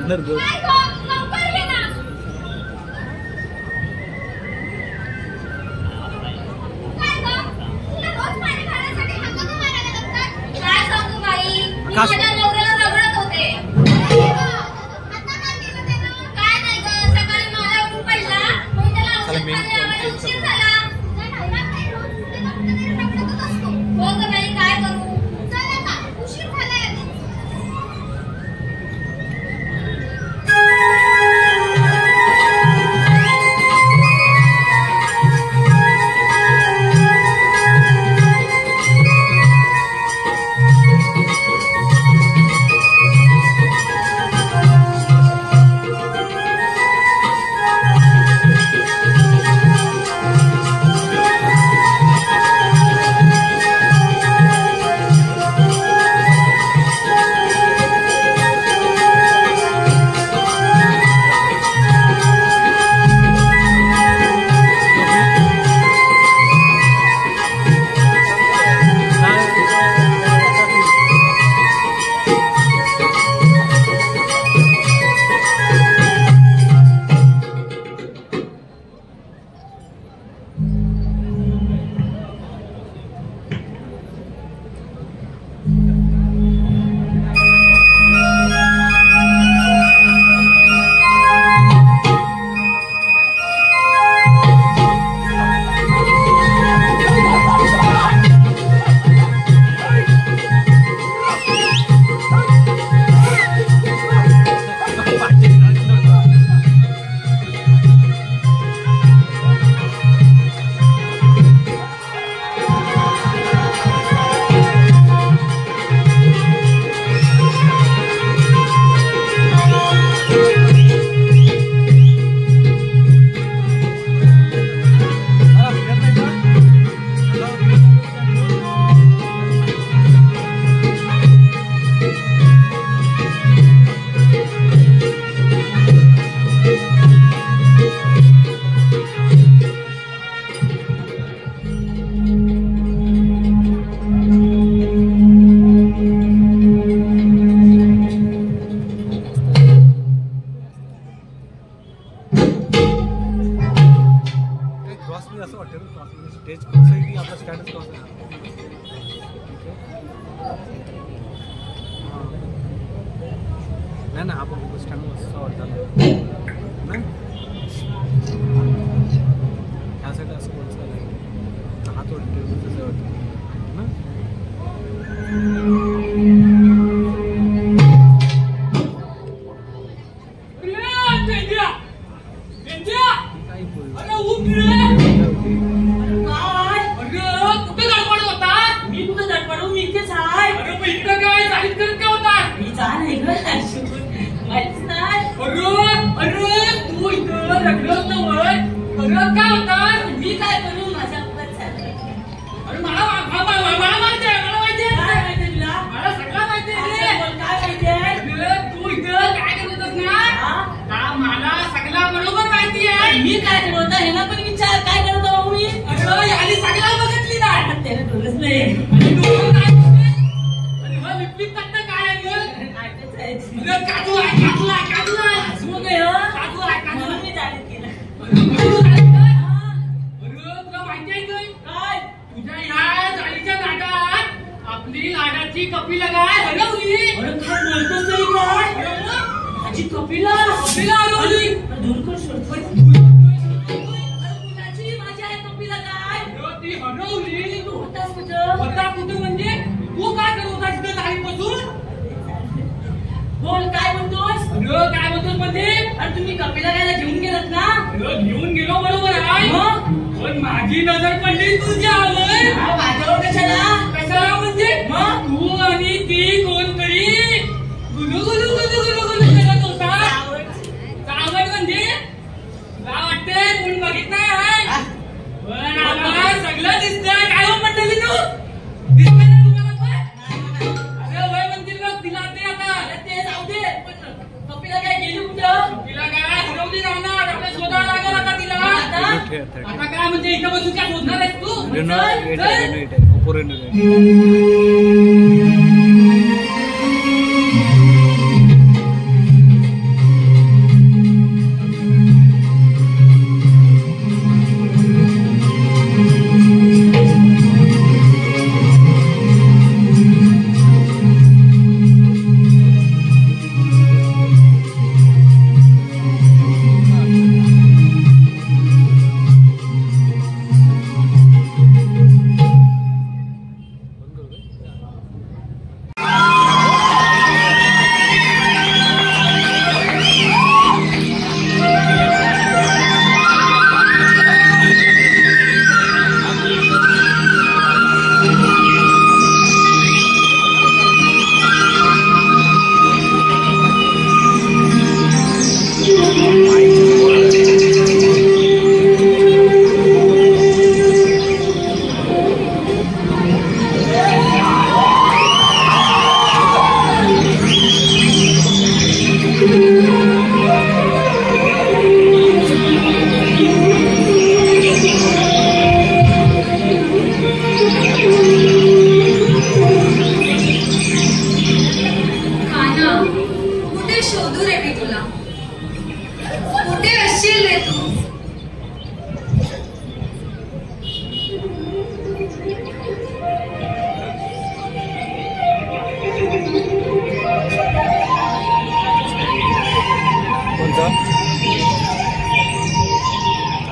Partner गो stage cross आहे की आपला स्टँडच क्रॉस आहे नाही ना आपण स्टँड असं वाटतं ना ह्यासाठी असं कोणतं नाही हात वाटतं तसं वाटतं ना माझी नजर पडली तुझ्यावर माझ्यावर कशाला कशाला म्हणजे तू आणि ती कोणतरी गुलू गुलू गुलू गुलू गुलू करत होता चावट म्हणजे तुला वाटते कोण बघित नाही पण आम्हाला सगळं दिसतंय काय म्हटलं तू दिसतंय ना तुम्हाला पण अरे वय म्हणतील बघ तिला ते आता ते जाऊ दे कपिला काय गेली कुठं कपिला काय हरवली राहणार आपल्या शोधावं लागेल आता तिला आता काय म्हणजे इथं बसून काय शोधणार आहेस तू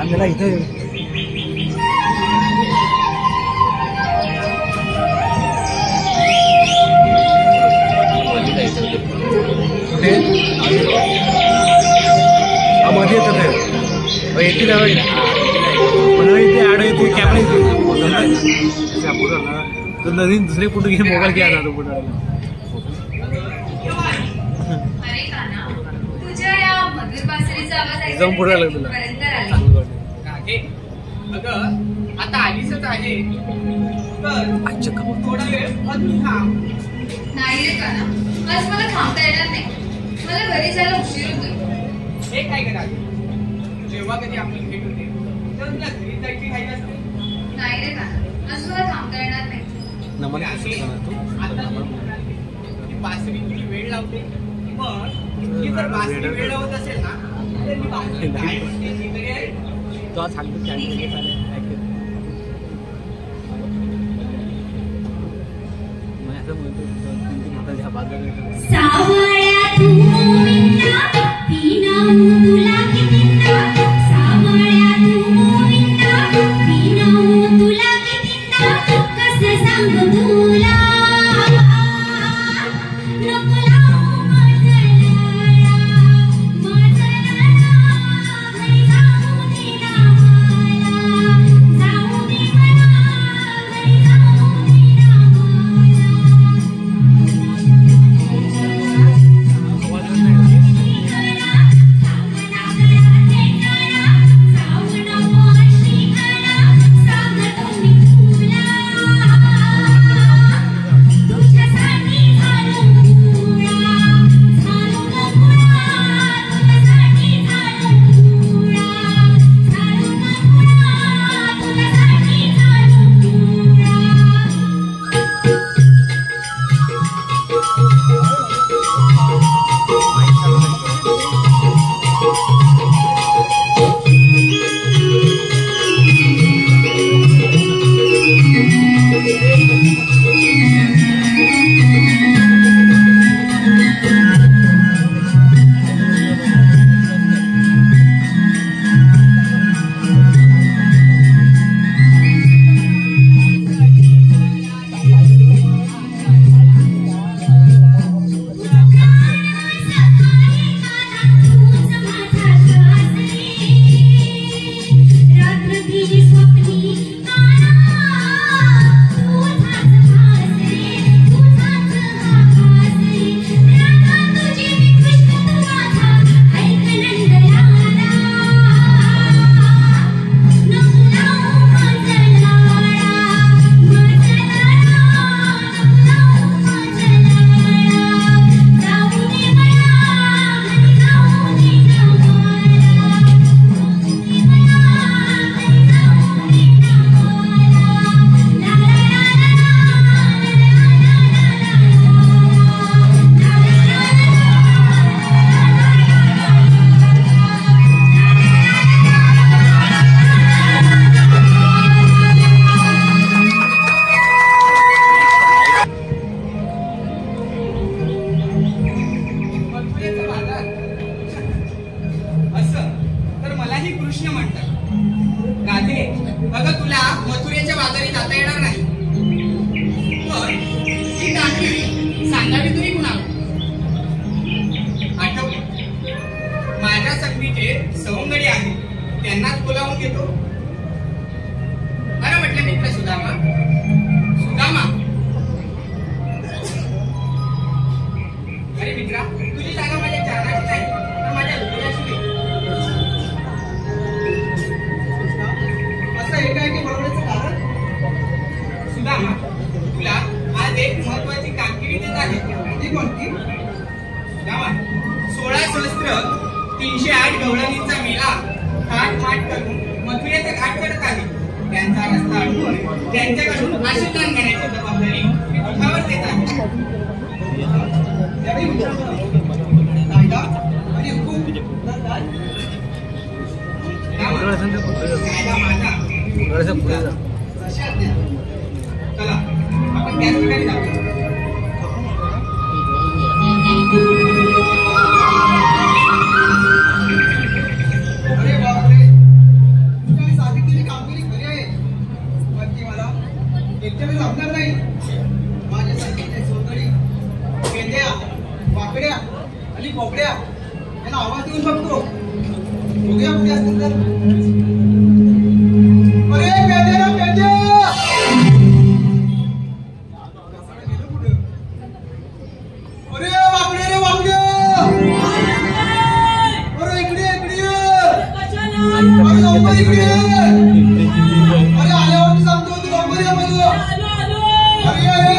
आम्हाला इथं कुठे मध्ये येतं ते येतील मला इथे ॲड येते कॅमेरा येते तर नवीन दुसरे कुठे घे मोबाईल घ्या जातो कुठं जाऊन पुढे आलं तुला आता आलीच आहे थोडा वेळ नाही रे काना आज मला थांबता येणार नाही मला घरी जायला उशीर होतो हे काय करा जेव्हा कधी आपण भेट होते तेव्हा तुला घरी जायची काही नसते नाही रे काना आज मला थांबता येणार नाही आता बासरी तुझी वेळ लावते मग ती जर बासरी वेळ लावत असेल ना तर मी बासरी काय म्हणते ती तरी आहे तो आज सांगतो कॅमेरा चालेल सावळ्या तू मोविंदा पीना तुला कितींदा सावळ्या तू मोविंदा पीना तुला कितींदा कसं सांगू तुला नको लावू माझला घरी जाऊ दे ना मला जाऊ दे मला घरी जाऊ दे ना सवंगडी आहे त्यांनाच बोलावून घेतो. बरं म्हटलं मित्र सुदामा. सुदामा अरे मित्रा, तुझी जागा माझ्या चरणाची नाही तर माझ्या हृदयाची नाही. असं एकाएकी बोलवण्याचं कारण सुदामा, तुला आज एक महत्वाची कामगिरी देत आहे. ती कोणती? सुदामा, 16 सहस्त्र 308 गवळणींचा मेला थाटमाट करून मथुरेचा घाट चढत आहे. त्यांचा रस्ता अडवून त्यांच्याकडून आशीर्वाद घेण्याची जबाबदारी मी तुझ्यावर देत आहे. चला आपण त्याच ठिकाणी जाऊया. आणि बोकड्या यांना आवाज देऊन बघतो. बघूया कुठे असतील तर. अरे पेद्या पेद्या अरे वाकडे रे वाकडे. अरे इकडे इकडे अरे लवकर इकडे. अरे आल्यावर सांगतो तू लवकर या बघ. अरे अरे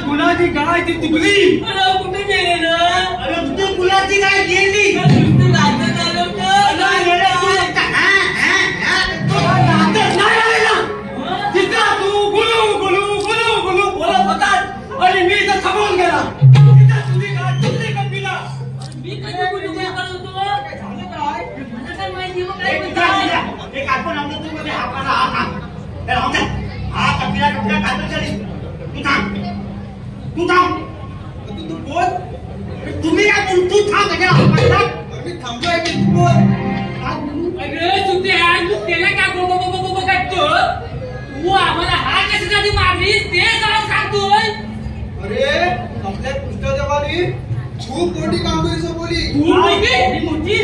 गुलाची गाय ती तुकली. कुठे गेले ना. अरे तू गुलाची गाय गेली. आणि मी तर थांबून गेला. तुझी गाय तुझी कंपीला. मी कधी बोलू करत होतो. मला काय माहिती मग काय एक आपण आमच्या तू मध्ये हाताला हात राहून दे. हा कंपीला कंपीला काय चली. तू थांब. तू बोल. तुम्ही काय बोल. तू थांब. मी थांबलोय की तू बोल. अरे सुद्धा तू त्याला काय बो करतो. तू आम्हाला हा कशासाठी मारलीस ते जरा सांगतोय. अरे आपल्या कृष्णदेवानी खूप मोठी कामगिरी सोपवली. खूप मोठी.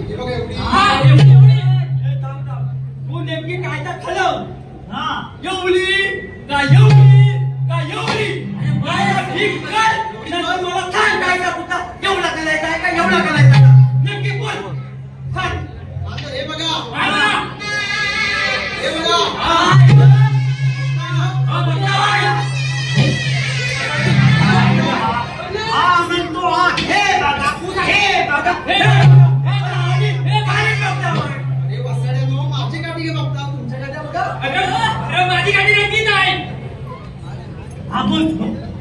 हे बघ एवढी. तू नेमकी काय तर खलं. हा एवढी का ठीक कर. मला सांग काय का कुठं एवढा केलाय काय का एवढा केलाय नेमकी बोल. आता हे बघा. आपण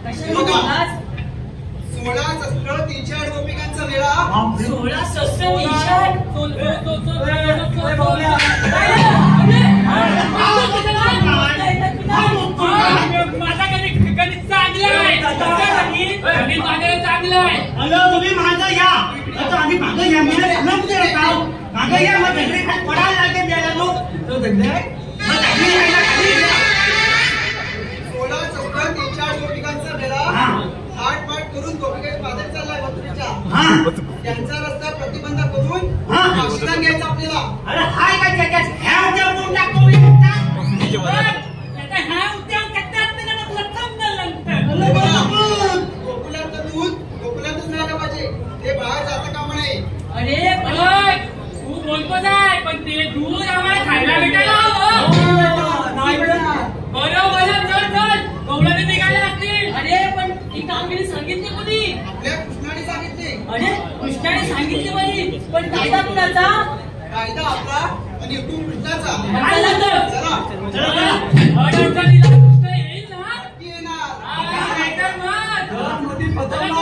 कशाला बोललास? 16 शस्त्र 308 गोपिकांचा मेळा 16 शस्त्र 308 माझा कधी चांगला आहे चांगला आहे. अरे तुम्ही मागं या आता आम्ही मागं या मी नमते राव मागं या मग घरी खात पडायला लागेल द्यायला तो धंदे मग खाली यायला खाली या. 16 शस्त्र 308 गोपिकांचा मेळा हा. आठ पाठ करून गोपिकेश पादर चाललाय मथुरेच्या. हा त्यांचा रस्ता प्रतिबंध करून हा. औषधान घ्यायचं आपल्याला. अरे हाय काय जगास ह्या उद्या बोलून टाकतो मी आता. गोकुळाचं दूध गोकुळातच राहिलं पाहिजे. ते बाहेर जाता कामा नये. अरे पण तू बोलतोच आहे पण ते दूध आम्हाला खायला भेटायला बरं चल गवळ्याने निघाले असतील. अरे पण ही कामगिरी सांगितली कोणी? आपल्या कृष्णाने सांगितले. अरे कृष्णाने सांगितली बाई पण कायदा कुणाचा? कायदा आपला आणि हुकूम कृष्णाचा. चला चला अडचणीला कृष्ण येईल ना. नक्की येणार. नाहीतर मग मोठी पतंग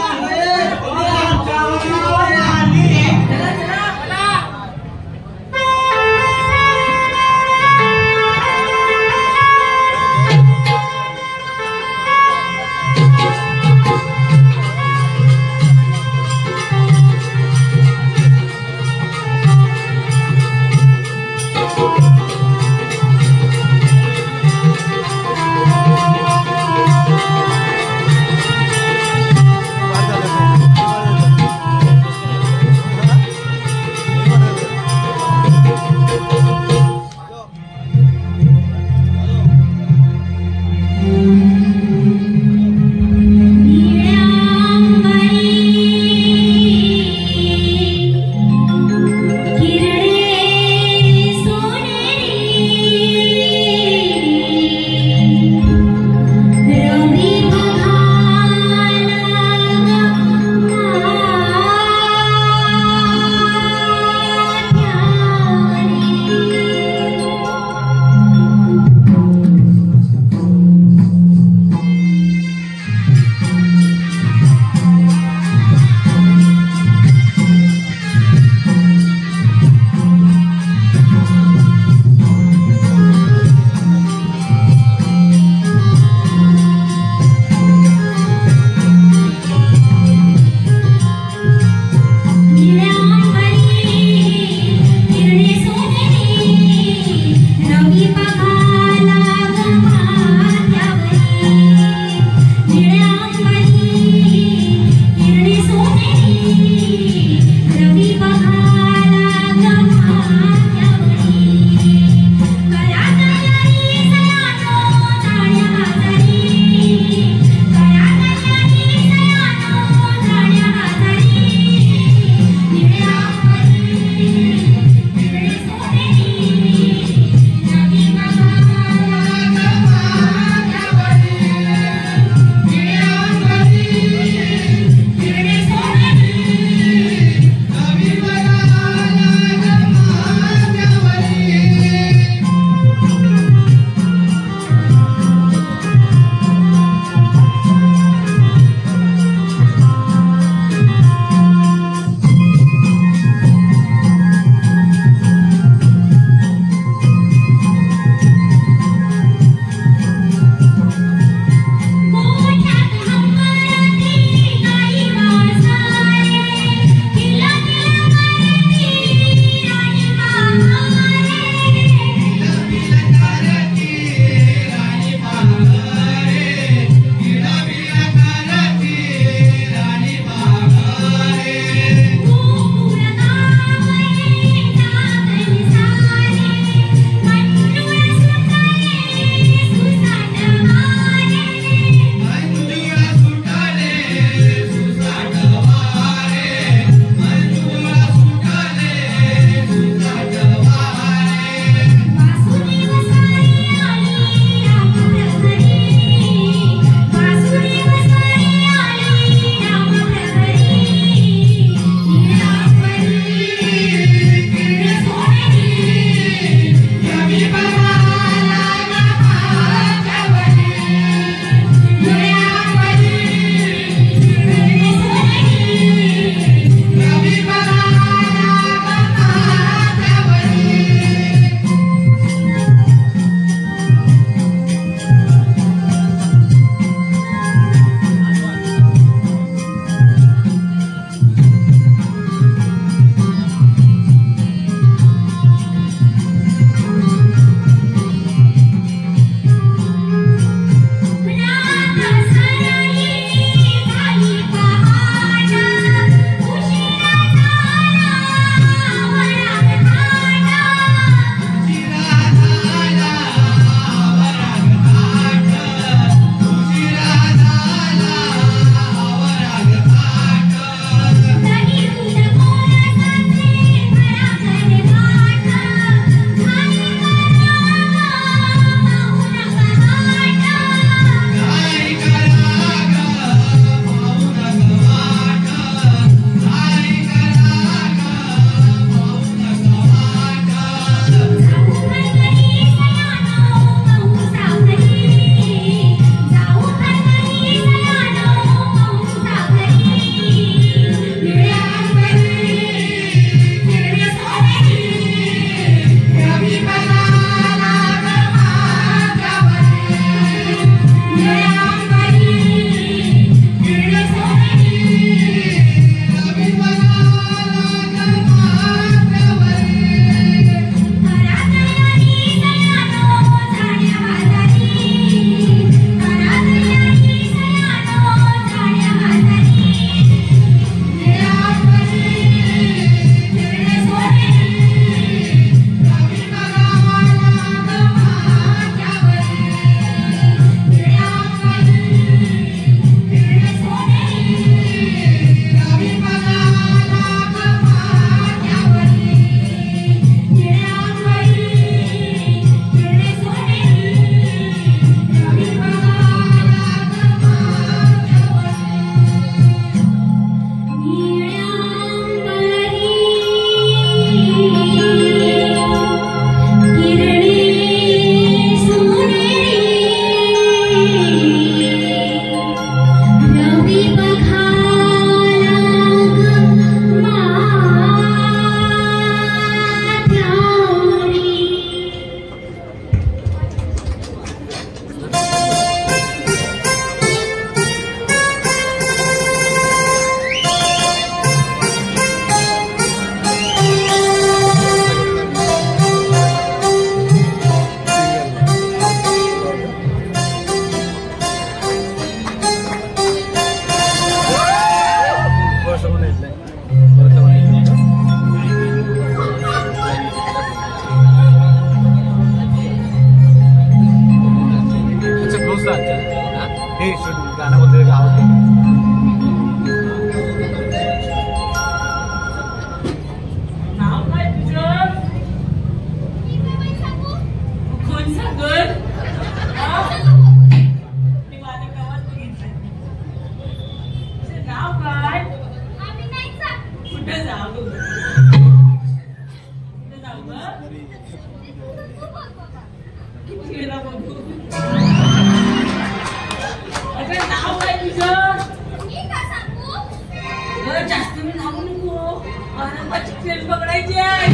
ट्रेन पकडायची आहे.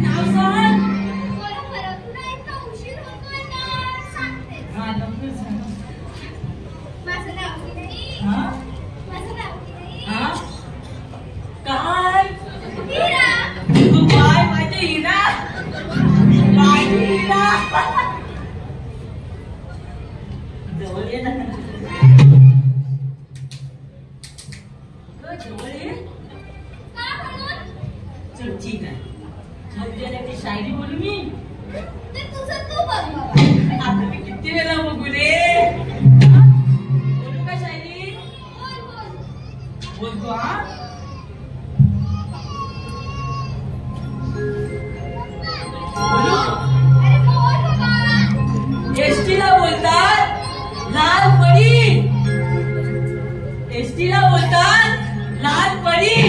नाव सांग. हा, लवकर सांग. हा? हा? काय तू काय माझे हिरा माझी हिरा जवळ ये ना जवळ ये. चल ठीक आहे. तुझ्यासाठी शायरी बोलू मी. आता मी किती वेळा बघू रे. बोलू का शायरी. बोलतो हा. एसटीला बोलतात लाल परी. एसटीला बोलतात लाल परी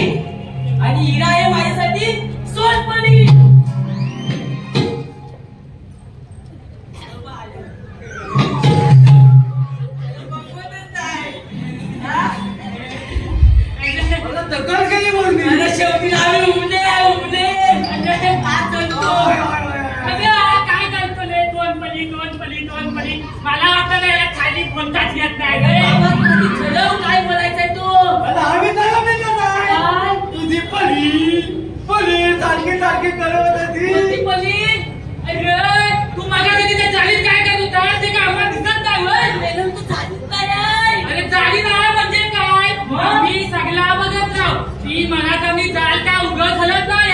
आणि हिरा आहे माझ्यासाठी सोनपरी. शेवटी आम्ही उमले काय करतो रे. दोन पली मला वाटतं या खाली कोणताच येत नाही. काय बोलायचंय तू. तुझी पली सारखी करत होती. पली अरे तू माझ्या तिथे चालीत काय करत होता ते का आम्हाला दिसत नाही. तू चालीत काय. अरे चाली नाही म्हणजे काय. मी सगळा बघत राव. ती मला कमी चाल का उघड झालं नाही.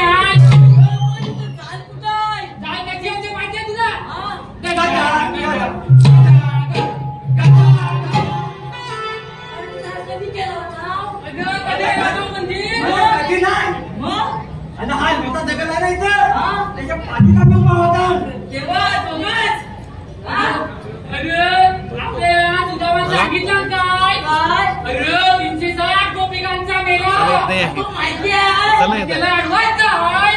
आणि हा मोठा दगड आहे ना इथं त्याच्या पाठीचा उभा होता. केव्हा दोघंच. अरे आपल्याला सुद्धा सांगितलं काय. अरे 360 गोपिकांचा मेला माहिती आहे. त्याला अडवायचं आहे.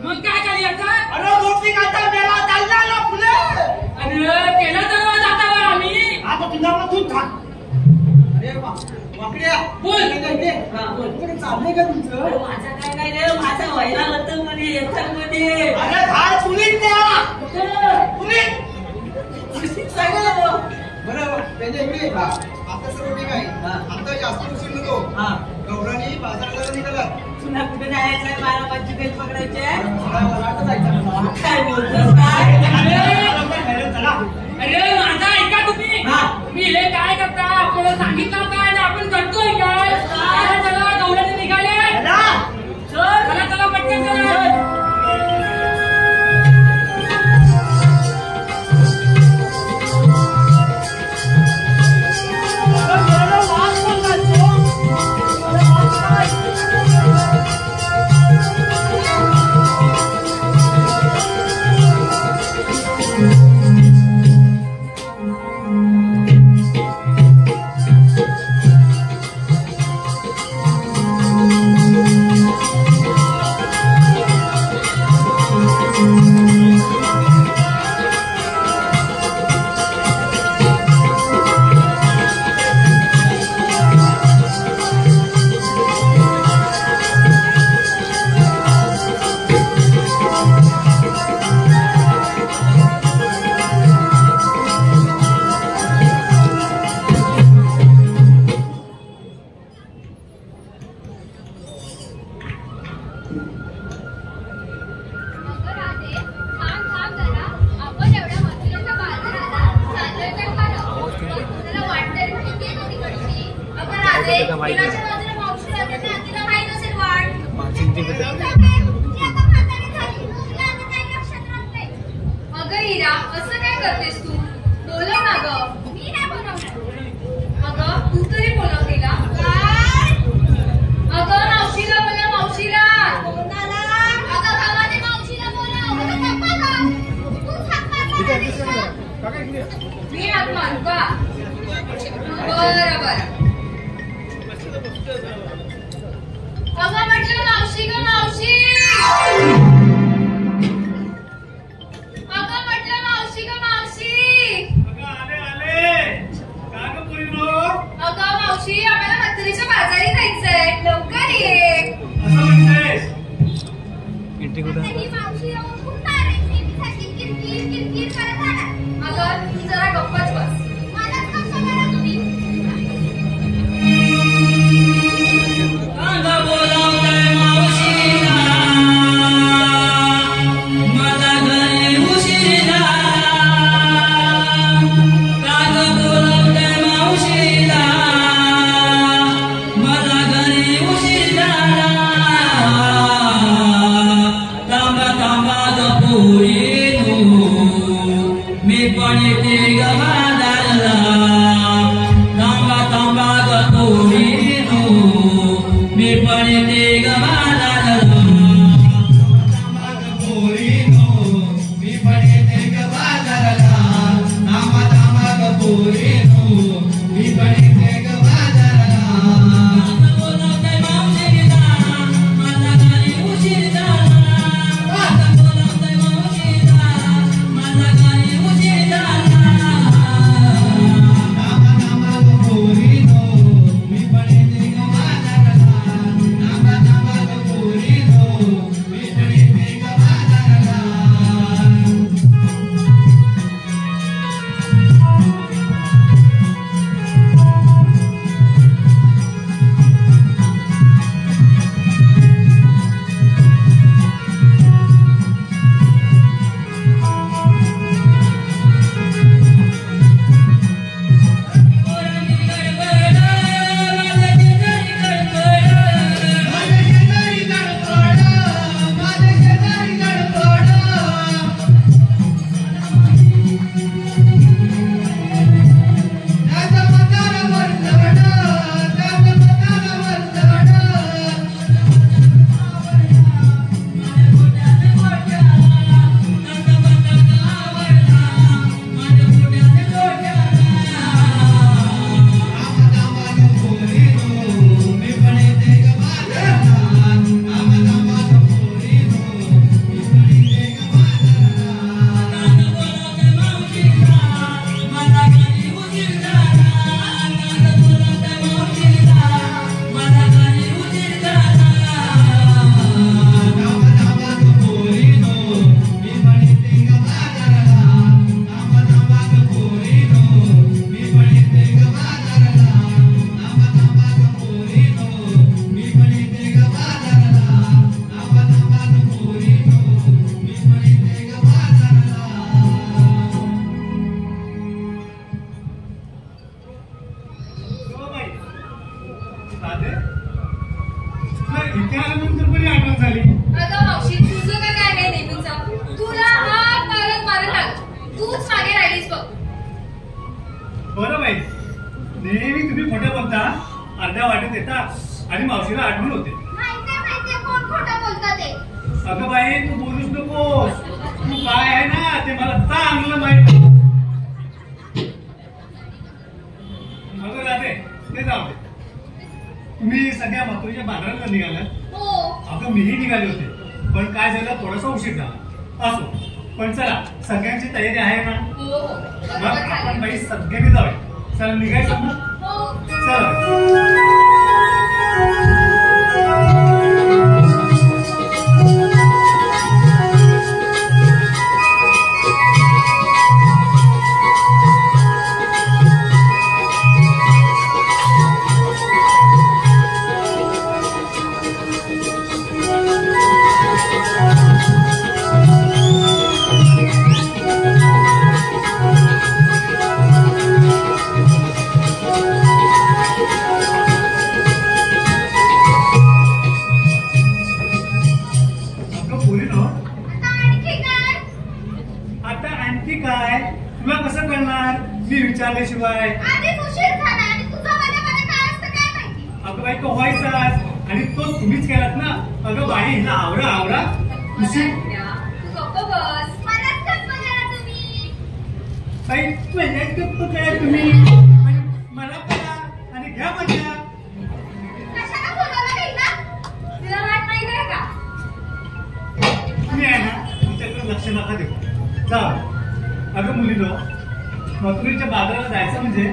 मग काय झाली आता. अरे गोपिकांचा मेला चालला ना फुले. अरे केला तर जाता आम्ही. आता तुझा तूच थांब. अरे वाकड्या बोल. चाललंय का तुमचं. माझा काय नाही रे. माझा व्हायला होतं मध्ये येतात मध्ये. अरे काय पुलीस द्या पुलीस. बरोबर त्याच्या इकडे आता सर्व ठीक आहे. आता जास्त उशीर नको. गौराणी बाजाराला निघाला. तुला कुठे जायचंय. 12-5 ट्रेन पकडायचे. काय बोलतोस काय. चला. अरे माझा ऐका तुम्ही. मी हे काय करता आपल्याला सांगितलं काय आपण करतोय काय. चला गौराणी निघाले. चला पटकन चला. अगं हिरा असं काय करतेस तू. बोलव ना ग. मी नाही बोलवणार. अगं तू तरी बोलव तिला. अगं मावशीला बोला. मावशीला. अगं गावाने मावशीला बोलाव. मी हात मारू का. बरं अगं म्हटलं मावशी ग मावशी. अगं आंटी कुठं? तरी मावशी येऊन पुन्हा नेहमीसारखी किरकिर किरकिर करत राहणार. अगं तू जरा गप्पच बस. मलाच कसं करा तुम्ही? कांदा बोलावलाय मावशीला, मला घरी उशीर झाला. कांदा बोलावलाय मावशीला, मला घरी उशीर झाला. तांबा तांबा ग पोरीनो, मी पण येते ग बाजारला. तांबा तांबा ग पोरीनो, मी पण येते ग बाजारला. तांबा ग पोरीनो, मी पण येते ग बाजारला. तांबा तांबा ग पोरीनो, मी पण येते ग बाजारला. कांदा बोलावताय मावशीला, मला घरी उशीर झाला. कांदा बोलावताय मावशीला, मला घरी उशीर झाला. तांबा तांबा ग पोरीनो, मी पण येते ग बाजारला. तांबा तांबा ग पोरीनो, मी पण येते ग बाजारला. पोरांनी गडबड, माझ्या शेजारी गडबड. माझ्या शेजारी गडबड, माझ्या शेजारी गडबड. त्याचं म्हातारं वरचढ, त्याचं म्हातारं वरचढ. माझ्या पोटात गोट्याला, त्याचं म्हातारं आवडला. माझ्या पोटात गोट्याला. तांबा तांबा ग पोरीनो, मी पण येते ग बाजारला. तांबा तांबा ग पोरीनो, मी पण येते ग बाजारला. कांदा बोलावताय मावशीला, मला घरी उशीर झाला. कांदा बोलावताय मावशीला, मला घरी उशीर झाला. तांबा तांबा ग पोरीनो, मी पण येते ग बाजारला. तांबा तांबा ग पोरीनो, मी पण येते ग बाजारला. तांबा तांबा ग पोरीनो, मी पण येते ग बाजारला. तांबा तांबा ग पोरीनो, मी पण येते ग बाजारला. हो बाई. दादे? तुला इथे आल्यानंतर बरी आठवण झाली. अगं मावशी तुझं का काय आहे नेहमीचं? तुला हात मारत मारत आलो. तूच मागे राहिलीस बघ. बरं बाई, नेहमी तुम्ही खोटं बोलता, अर्ध्या वाटेत येता आणि मावशीला आठवण होते. माहितीये कोण खोटं बोलतं ते. अगं बाई, तू बोलूच नकोस. तू काय आहे ना ते मला चांगलं माहिती. अगं जाते ते जाऊ दे. तुम्ही सगळ्या मथुरेच्या बाजारात निघालात. हो. अगं मीही निघाले होते, पण काय झालं थोडासा उशीर झाला. असो, पण चला सगळ्यांची तयारी आहे ना? हो हो मग बरोबर आपण झालं. बाई सगळ्यांनी जाऊया. चला निघायचं ना? हो. चला. अगं पोरीनो, आता आणखी काय? आता आणखी काय तुला कसं कळणार मी विचारल्याशिवाय? आधीच उशीर झाला आणि तुझं माझ्यामध्ये काय असतं काय माहिती? अगं बाई तो व्हायचाच आणि तो तुम्हीच केलात ना. अगं बाई हिला आवरा आवरा उशीर. तू गप्प बस. मलाच गप्प करा तुम्ही. बाई पहिल्याच गप्प करा तुम्ही आणि मला करा आणि घ्या मजा. कशाला बोलावलं नाही ना? तुला वाट नाही काय का? तुम्ही आहे ना तुमच्याकडे लक्ष नका देऊ. जा. अगं मुलीनो, मथुरेच्या बाजारात जायचं म्हणजे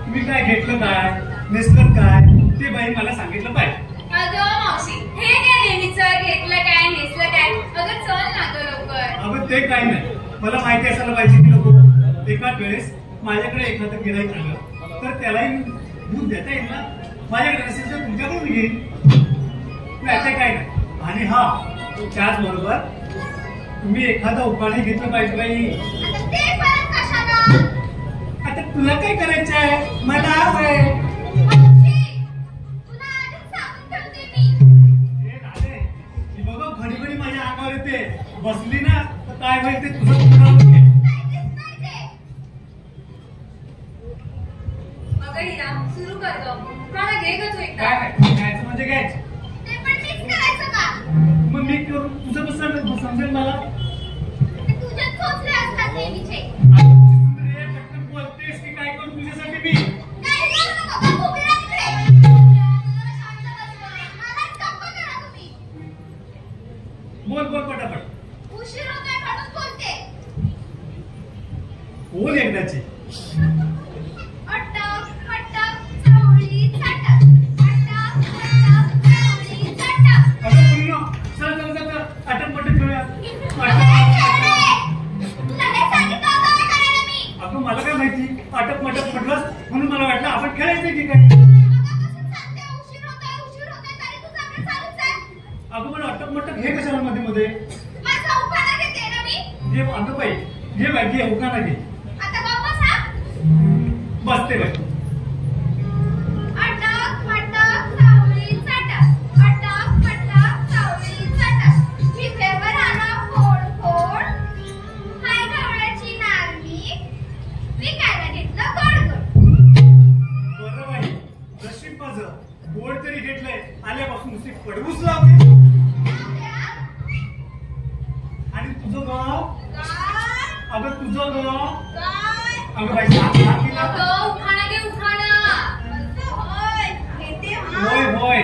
तुम्ही काय घेतलं काय, नेसलं काय ते बाई मला सांगितलं पाहिजे. अगं मावशी हे काय नेहमीचं घेतलं काय नेसलं काय? अगं अगं चल ना तो लवकर. अगं ते काही नाही, मला माहिती असायला पाहिजे की नको. एकाच वेळेस माझ्याकडे एखादं गिऱ्हाईक आलं तर त्यालाही दूध देता येईल ना. माझ्याकडे नसेल तर तुमच्याकडून घेईन. नाही ते काय नाही. आणि हा त्याचबरोबर तुम्ही एखादं उपाणी घेतलं पाहिजे बाई. आता ते परत कशाला? आता तुला काय करायचं आहे? मला आहे. तुला आधीच सांगून ठेवते मी. हे राधे, ही बघ घडी घडी माझ्या अंगावर येते. बसली ना तर काय होईल ते तुझं पूर्ण होते. अगं हिरा सुरू कर गं. उखाणा घे गं तू एकदा. काय नाही घ्यायचं म्हणजे घ्यायचं. ते पण मीच करायचं का? मग मी करू तुझं कसं समजेल मला? ते तुझ्याच सोचले असतात नेहमीचे. पटकन बोलतेस की काय करू तुझ्यासाठी मी? काही करू नको गं, उभी राहा तिकडे. जरा शांत बस गं. मलाच गप्प करा तुम्ही. बोल बोल पटापट. उशीर होतोय म्हणून बोलते. बोल एकदाची. अटक पटक चवळी चटक. अटक पटक चवळी चटक. अगं मुलीनो, चल चल चल चल. अटक पटक खेळूया. तुला हे सांगितलं होतं का करायला मी? अगं मला काय माहिती अटक मटक म्हटलंस म्हणून मला वाटलं आपण खेळायचं की काय. अगं कसं सांगते उशीर होतोय तरी तुझं आपलं चालूच आहे. अगं मला अटक मटक हे कशाला मध्ये मध्ये? माझा उखाणा घेते ना मी. घे अगं बाई घे बाई घे उखाणा घे. आता गप्प बसा. बसते बाई. अटक पटक चवळी चटक. अटक पटक चवळी चटक. जिभेवर आला फोड फोड. हाय गवळ्याची नारमी. विकायला घेतलं गोड गोड. बरं बाई नशीब माझं गोड तरी घेतलंय. आल्यापासून नुसती कडवूच लावते. आणि तुझं गाव? काय? अगं तुझं गाव? काय? अगं बाई सांग तिला. अगं उखाणा घे उखाणा. होय घेते होय होय.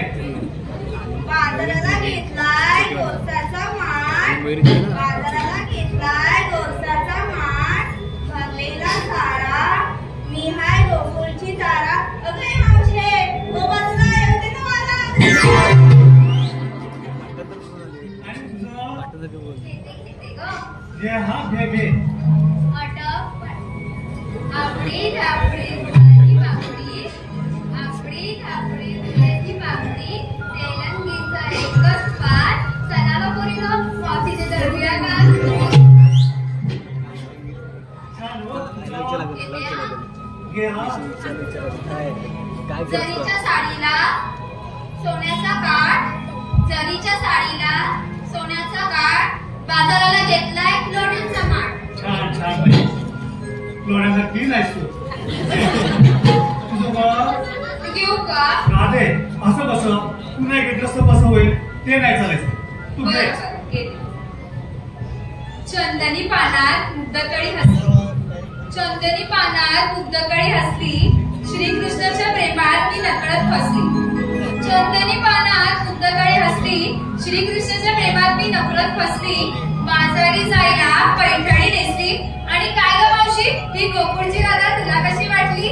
बाजाराला घेतलाय गोसाचा माठ. बाजाराला घेतलाय गोसाचा माठ. भरलेला सारा. मी हाय गोकुळची तारा. अगं हे मावशे गोबाजला येते ना मला. आणि तुझं? घेते गं. घे हा घे घे. अटक आपडी धापडी फुलाची पाकळी. आपडी धापडी फुलाची पाकळी. तेलंगीचा एकच पाठ. चला गं पोरीनो कॉफीचे दरबिया घाल. छान हो तुझं. घे हा. जरीच्या साडीला सोन्याचा काठ. जरीच्या साडीला सोन्याचा काठ. बाजाराला घेतलाय लोण्यांचा माठ. छान छान बाई. लोण्यासारखी नाहीस तू. तुझं गाव? घेऊ का? राधे असं कसं? तू नाही घेतलंस तर कसं होईल? ते नाही चालायचं. तू घे. बरं, घेते. चंदनी पानात मुग्धकळी हसली. चंदनी पानात मुग्धकळी हसली. श्रीकृष्णाच्या प्रेमात मी नकळत फसली. चंदनी पानात मुग्धकळी हसली. श्रीकृष्णाच्या प्रेमात मी नकळत फसली. बाजारी जायला पैठणी नेसली. आणि काय ग मावशी ही गोकुळची राधा तुला कशी वाटली?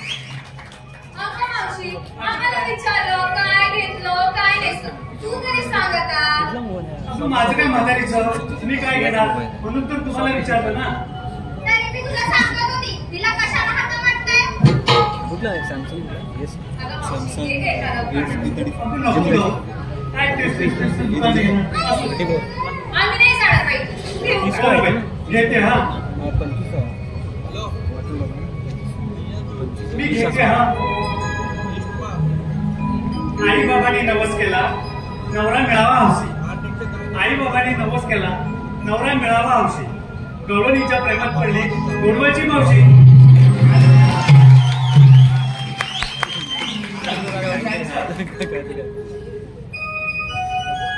अगं मावशी आम्हाला विचारलं काय घेतलं काय नेसलं. तू तरी सांग आता. असं माझं काय म्हातारीचं? मी काय घेणार म्हणून तर तुम्हाला विचारलं ना. तरी मी तुला सांगत होती. तिला कशाला हात वाटतंय? कुठला आहे सॅमसंग? येस अगं मावशी हे घे एखादं. आपण नको जाऊ. काय तेच दुकान घेणार. असू दे. आम्ही नाही जाणार बाई. घेऊ का? बरं बाई. घेते हा. 25 आहे. मी घेते हा. आई बाबांनी नवस केला नवरा मिळावा हौशी. आई बाबांनी नवस केला नवरा मिळावा हौशी. गवळणीच्या प्रेमात पडली गोडवाची मावशी.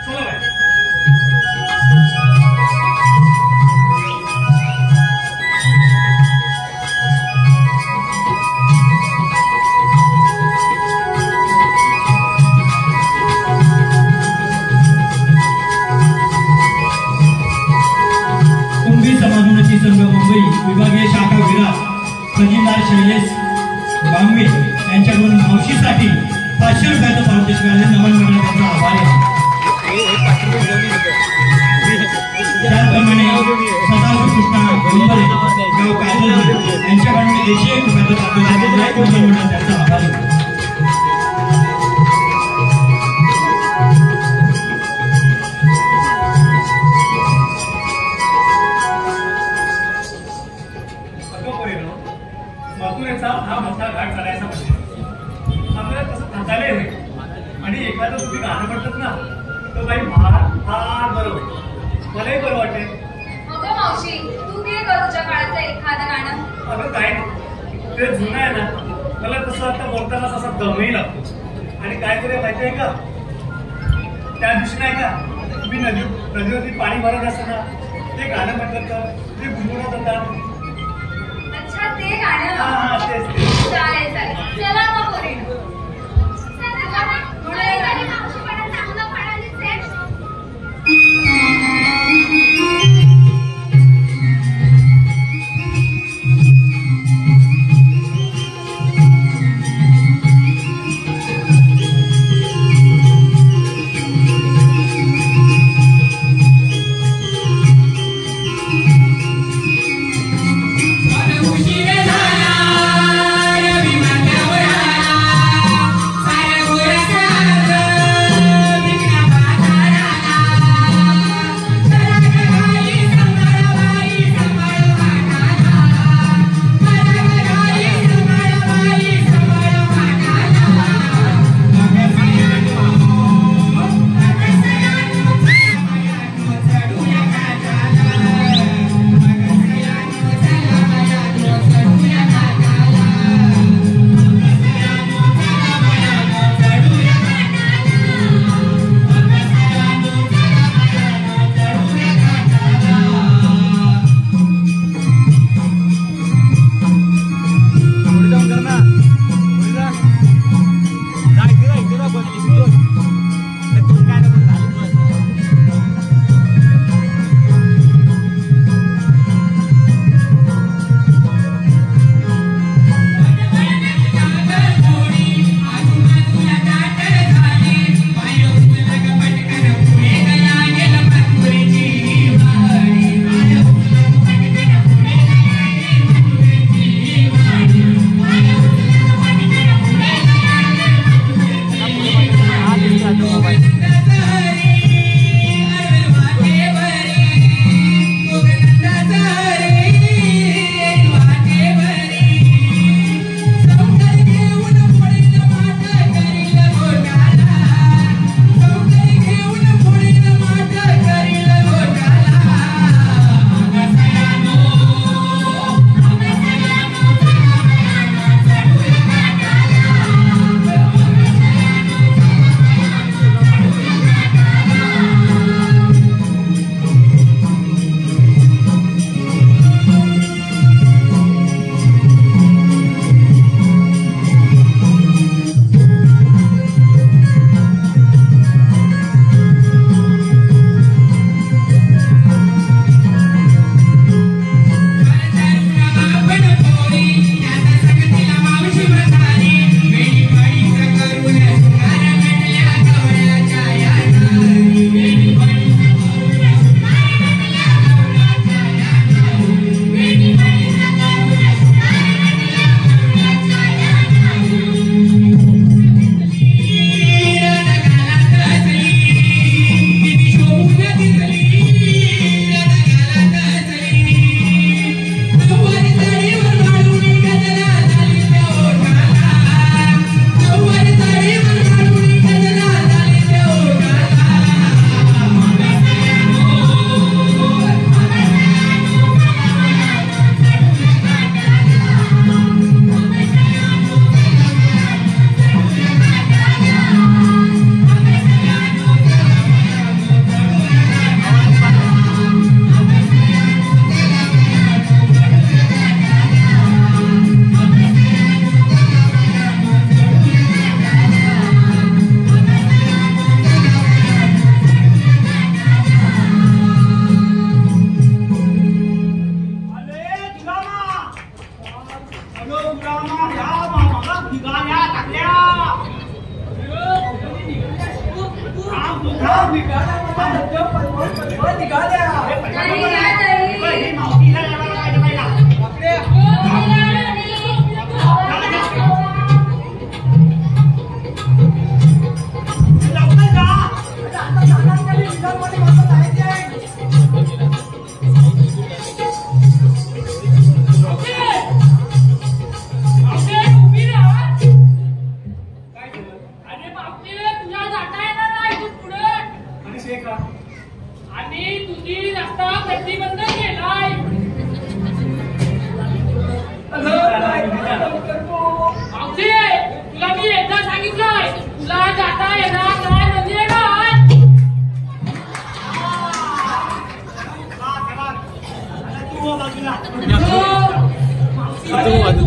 चला बाई. कुंभी समाधानाची संघ मुंबई विभागीय शाखा विरार खजिनदार शैलेश बांगवे यांच्याकडून मावशीसाठी 500 रुपयाचं पारितोषिक मिळाले. नमन मंडळ त्यांचा आभार आहे. त्याचप्रमाणे सदाशिव कृष्णा गोंधळे गाव काजल यांच्याकडून 101 रुपयाचं पारितोषिक मिळाले. नमन मंडळ त्यांचा आभार आहे. मथुरेचा हा मोठा घाट चालायचा म्हणजे आपल्याला तसं थांबायला नाही. आणि एखादं तुम्ही गाणं म्हणतात ना तर बाई फार बरं वाटतं. मलाही बरं वाटेल. अगं मावशी तू घे ग तुझ्या काळातलं एखादं गाणं. अगं काय ते जुनं आहे ना मला तसं आता बोलताना असा दमही लागतो. आणि काय करूया माहिती आहे का त्या दिवशी नाही का तुम्ही नदीवरती पाणी भरत असताना ते गाणं म्हटलं तर ते गुणगुणत होता. अच्छा ते गाणं हा तेच चालेल चालेल. चला मग पोरींनो.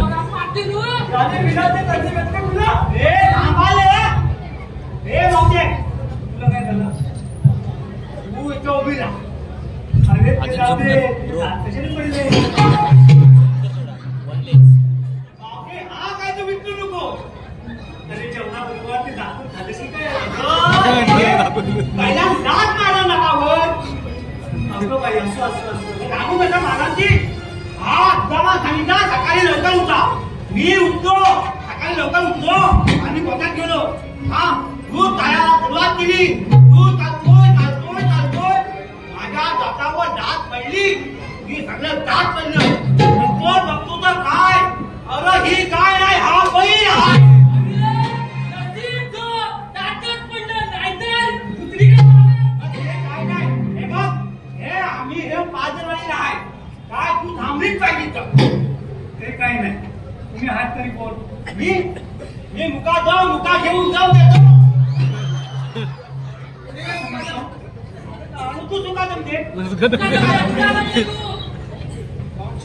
राजे विनाचे कर्ज घेतले तुला हे थांबाले हे मावते तुला काय झालं तू इथं उभी राहा अरे ते जाऊ दे कशाने पडले बापरे हा काय तू विकू नको अरे जेवणाबरोबर ते दाखवून खाल्लेशी काय पहिला दात मारा नका वर असं बाई असं दाखवू कसा मारांची हा जमा सांगितला सकाळी लवकर उठा मी उठतो सकाळी लवकर उठतो आणि गोट्यात गेलो हा दूध खायला सुरुवात केली दूध चालतोय माझ्या दातावर दात पडली मी सगळं दात पडलं कोण बघतो तर काय अरे ही काय नाही हा बैल आहे आम्ही हे पाजरवाडी आहे काय तू थांबलीच पाहिजे ते काही नाही तुम्ही हात तरी बोल मी मुका घेऊन जाऊ देतो तू चुका जमते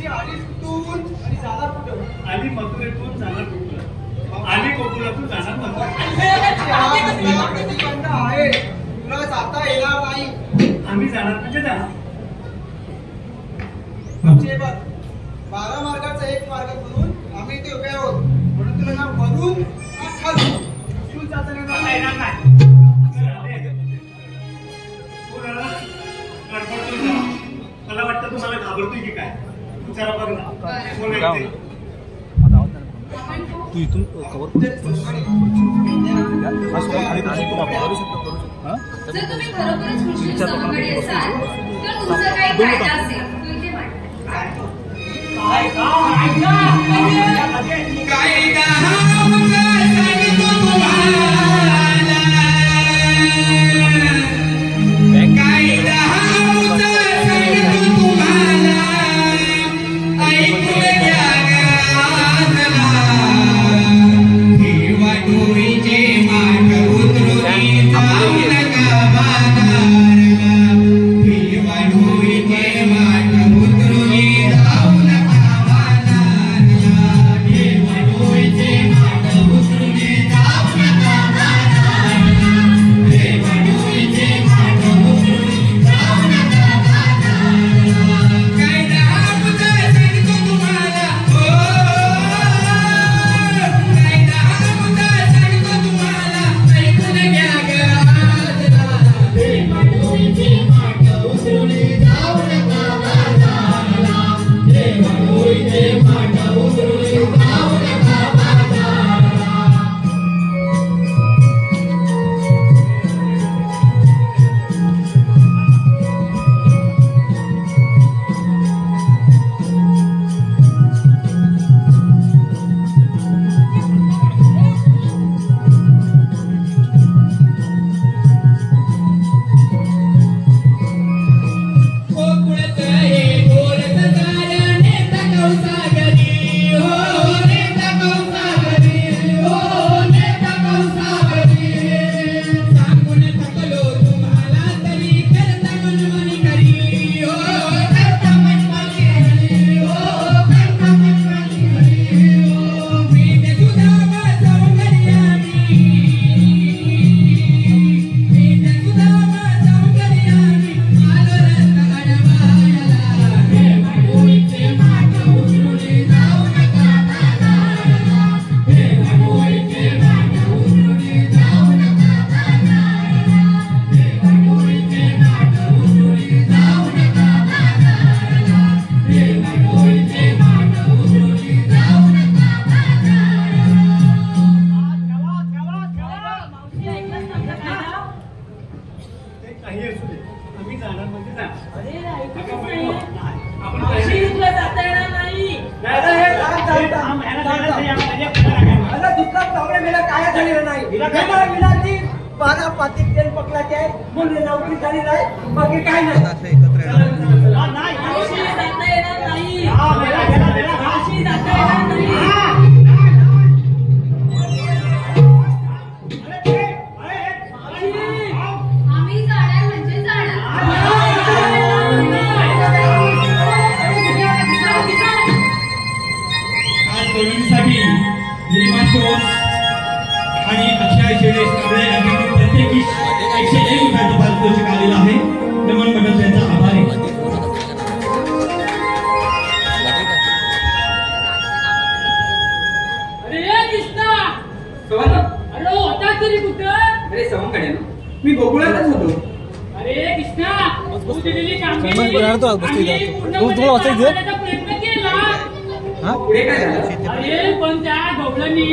आली कुठून आणि जाणार कुठं आली मथुरेतून जाणार कुठं आली कोकणातून जाणार मथुरा आहे तुला जाता येणार नाही आम्ही जाणार म्हणजे जाणार आमचे बघ 12 मार्गाचा एक मार्ग करून आम्ही इथे उभे आहोत म्हणून तुला ना वरून ना खालून तू जाताना नाही नाही ना मला वाटतं तुम्हाला घाबरतोय की काय विचारा बघ ना कोण आहे ते? तू इथून कवर जर तुम्ही खरोखरच मुस्लिम सवंगडी असाल तर तुमचा काही कायदा असेल तो इथे मांडा. तो बसतो आणि इथे. पूर्ण तू मध्ये वाचता इथे? पाण्याचा प्रयत्न केला. हा पुढे काय झालं अरे पण त्या गवळणी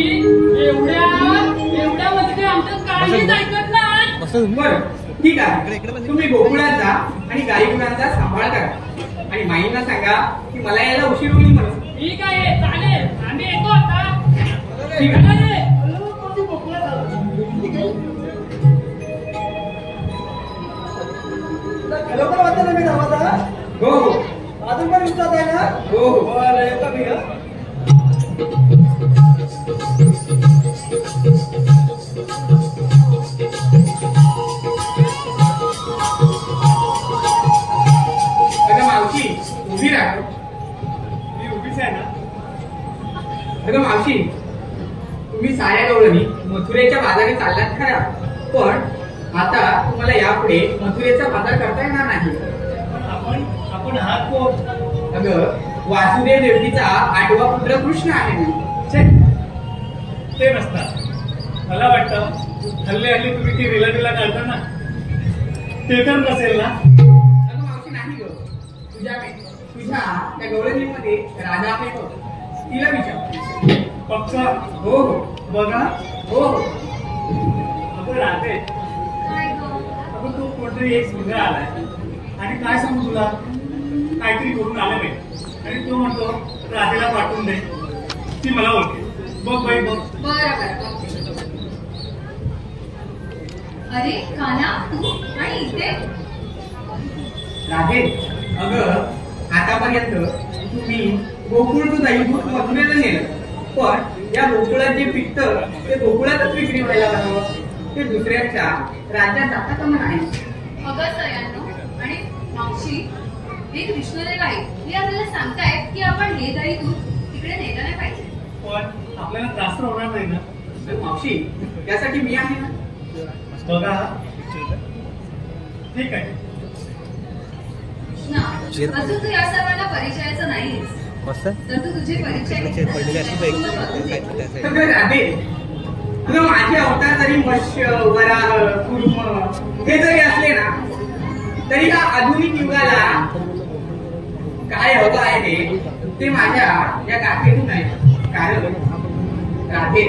एवढ्या मध्ये आमचं काहीच ऐकत नाही. बसतो बरं ठीक आहे तुम्ही गोकुळात जा आणि गाई गुरांचा सांभाळ करा आणि माईंना सांगा की मला यायला उशीर होईल म्हणून. ठीक आहे चालेल आम्ही येतो आता. ठीक आहे. अरे, खरोखर वाटतं ना मी नावाचा हो हो अजून पण विचारत आहे ना हो हो बरं येतो मी हा. अगं मावशी उभी राहा. मी उभीच आहे ना. अगं मावशी तुम्ही साऱ्या गवळणी मथुरेच्या बाजारी चाललात खरा पण आता तुम्हाला यापुढे मथुरेचा बाजार करता येणार नाही. आपण आहात कोण? अगं वासुदेव देवकीचा 8वा पुत्र कृष्ण आहे मी. छे, ते नसतात. मला वाटतं हल्ली तुम्ही ती रिला काढता ना ते तर नसेल ना. अगं मावशी नाही ग तुझ्या त्या गवळणीमध्ये राजा आहे बघ तिला विचार. पक्का हो हो बघा. हो हो अगं राहते काय गं? अगं तू कोणतरी एक मुलगा आलाय आणि काय सांगू तुला काहीतरी करून आलं नाही आणि तो म्हणतो राधेला पाठवून दे ती मला ओळखे. बघ बाई बघ. बरं. अरे काना तू आणि इथे राधे अगं आतापर्यंत तुम्ही गोकुळचं दैवत मथुरेला नेलं पण या गोकुळात जे पिकतं ते गोकुळातच विक्री व्हायला लागलं ते दुसऱ्याच्या राज्यात जाता का नाही. अगं सयांनो आणि मावशी हे कृष्णदेव आहे हे आपल्याला सांगतायत की आपण हे दही दूध तिकडे नेलं नाही पाहिजे. पण आपल्याला त्रास तर होणार नाही ना. तर मावशी त्यासाठी मी आहे ना. बघा ठीक आहे. कृष्णा अजून तू या सर्वांना परिचयाचं नाहीस मस्त तर तू तुझे परिचय पडलेली अशी सगळं राधे अगं माझे अवतार जरी मत्स्य वराह कुर्म हे जरी असले ना तरी हा आधुनिक युगाला काय हवं आहे ते माझ्या या गाथेतून आहे. कारण राधे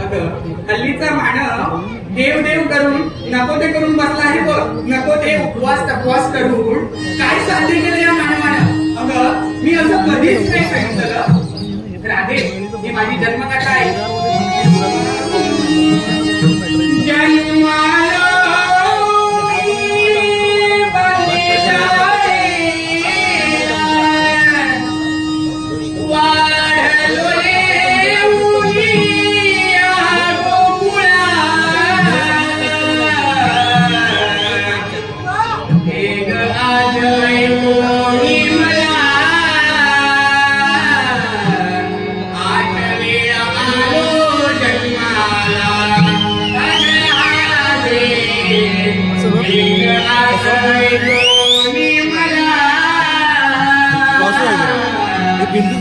अगं हल्लीचा मानव देव देव करून नको ते करून बसला आहे बघ. नको ते उपवास तपवास करून काय साध्य केलं या मानवानं. अगं मी असं कधीच नाही सांगितलं. राधे ही माझी जन्मकथा आहे. जन्माला बिंदू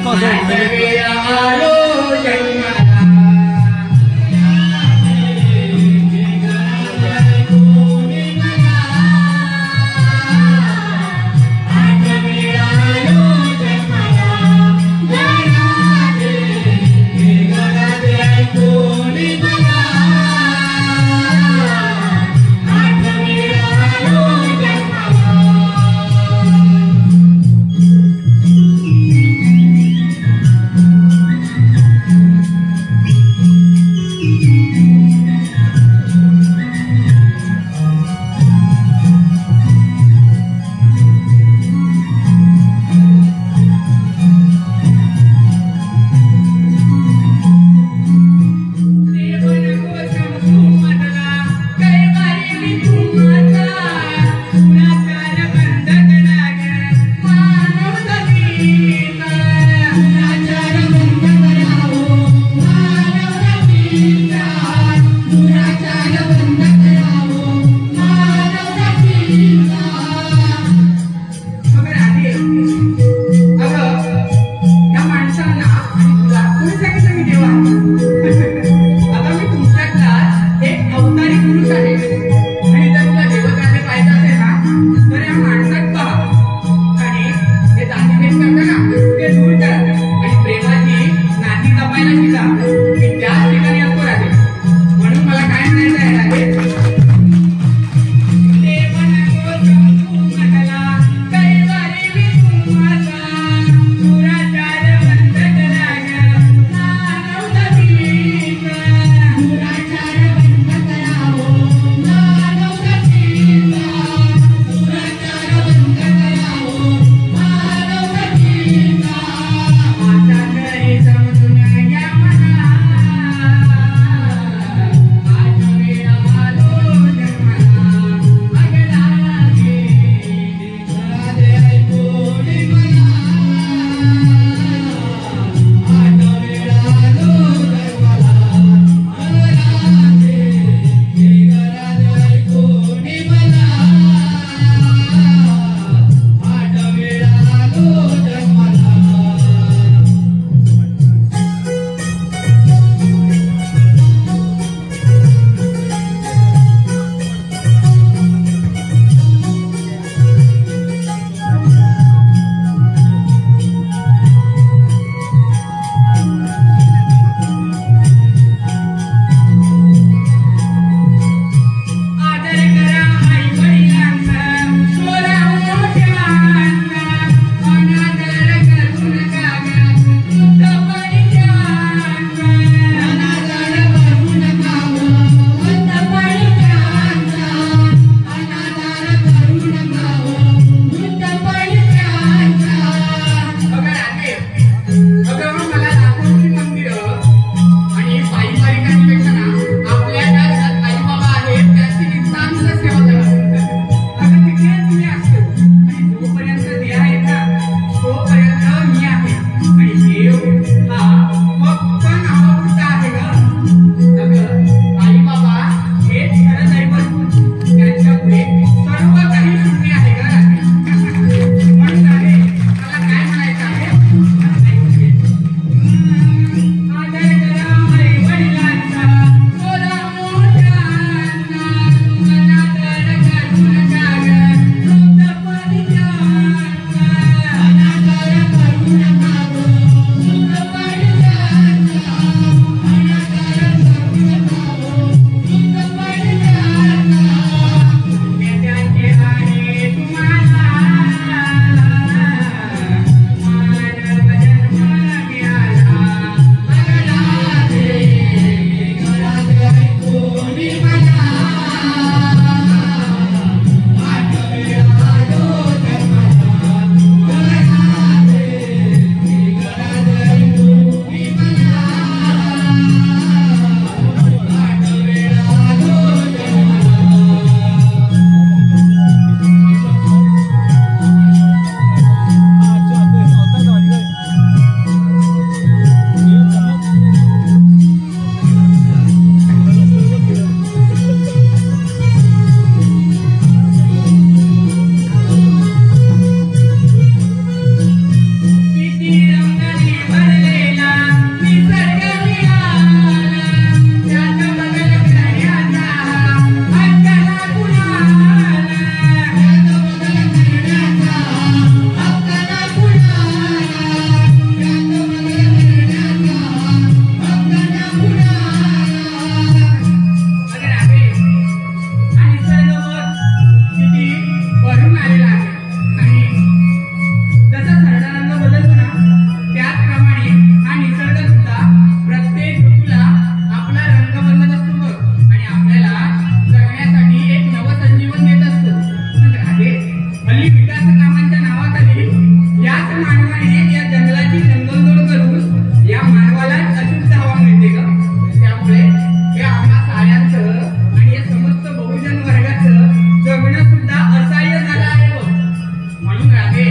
राधे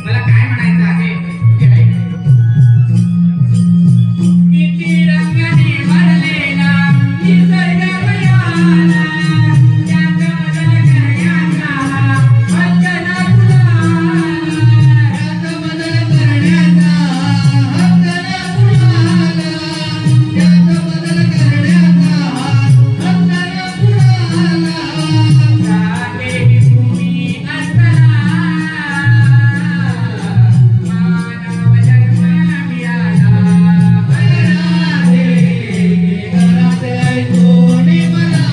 मला काय म्हणायचं आहे ते ऐक. किती रंगाने भरलेला निसर्ग भयाला, त्यात बदल करण्याचा हक्क ना कुणाला, त्यात बदल करण्याचा हक्क ना कुणाला, त्यात बदल करण्याचा हक्क ना कुणाला. राधे तुम्ही असताना मानव जन्म मिळाला. राधे घरात कोणी मला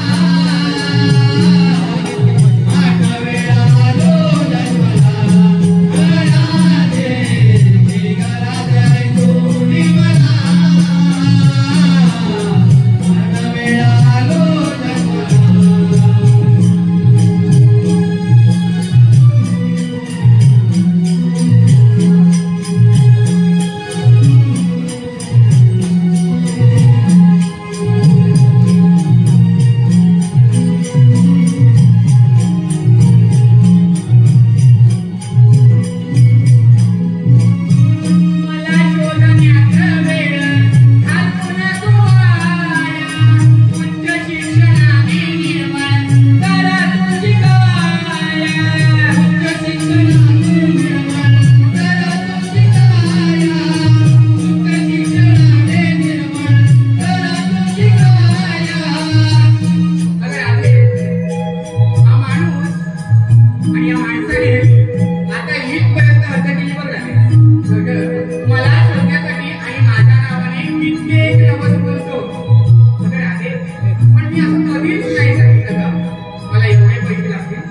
आठ वेळा आलो जन्माला. राधे घरात कोणी मला आठ वेळा आलो जन्माला. मला शोधण्याचा वेळ घालून तू आया, उच्च शिक्षणाने निर्माण करा तुझी काया, उच्च शिक्षणाने निर्माण करा तुझी काया, उच्च शिक्षणाने निर्माण करा तुझी काया. अगं राधे, हा माणूस आणि या माणसाने आता इथपर्यंत अर्ज केली बघ राधे. अगं, मला शोधण्यासाठी आणि माझ्या नावाने कित्येक नवस बोलतो. अगं राधे, पण मी असं कधीच नाही सांगितलं गं, मला एवढे पैसे लागतील.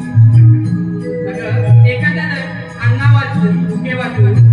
अगं, एखाद्यानं अंगा वाचून, डोके वाचून